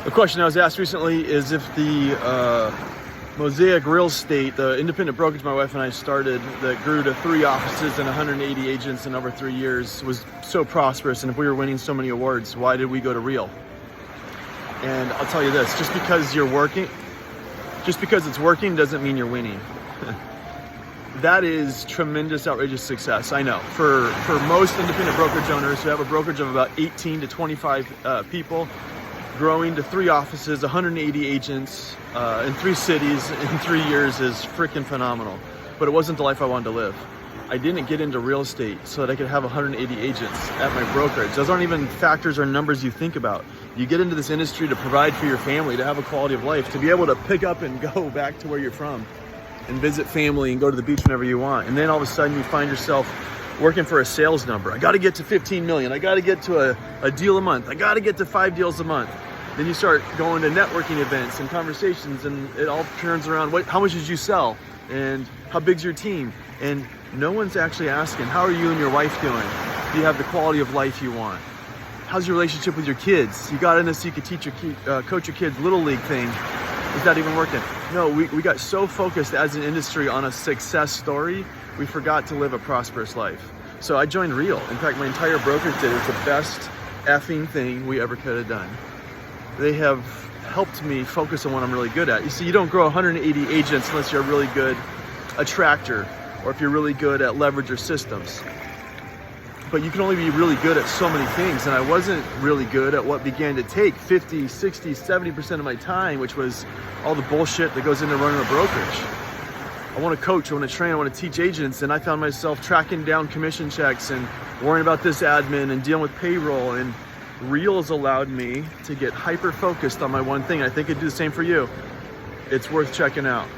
A question I was asked recently is if the Mosaic real estate, the independent brokerage my wife and I started that grew to 3 offices and 180 agents in over 3 years, was so prosperous, and if we were winning so many awards, why did we go to real? And I'll tell you this, just because it's working doesn't mean you're winning. That is tremendous, outrageous success. I know. For most independent brokerage owners who have a brokerage of about 18 to 25 people, growing to 3 offices, 180 agents in 3 cities in 3 years is freaking phenomenal. But it wasn't the life I wanted to live. I didn't get into real estate so that I could have 180 agents at my brokerage. Those aren't even factors or numbers you think about. You get into this industry to provide for your family, to have a quality of life, to be able to pick up and go back to where you're from and visit family and go to the beach whenever you want. And then all of a sudden you find yourself working for a sales number. I got to get to 15 million. I got to get to a deal a month. I got to get to 5 deals a month. Then you start going to networking events and conversations, and it all turns around, how much did you sell? And how big's your team? And no one's actually asking, how are you and your wife doing? Do you have the quality of life you want? How's your relationship with your kids? You got in this so you could teach coach your kids' little league thing. Is that even working? No, we got so focused as an industry on a success story, we forgot to live a prosperous life. So I joined Real. In fact, my entire brokerage did. It was the best effing thing we ever could have done. They have helped me focus on what I'm really good at. You see, you don't grow 180 agents unless you're a really good attractor, or if you're really good at leverage or systems. But you can only be really good at so many things, and I wasn't really good at what began to take 50, 60, 70% of my time, which was all the bullshit that goes into running a brokerage. I want to coach, I want to train, I want to teach agents, and I found myself tracking down commission checks and worrying about this admin and dealing with payroll, and Real has allowed me to get hyper-focused on my one thing. I think it'd do the same for you. It's worth checking out.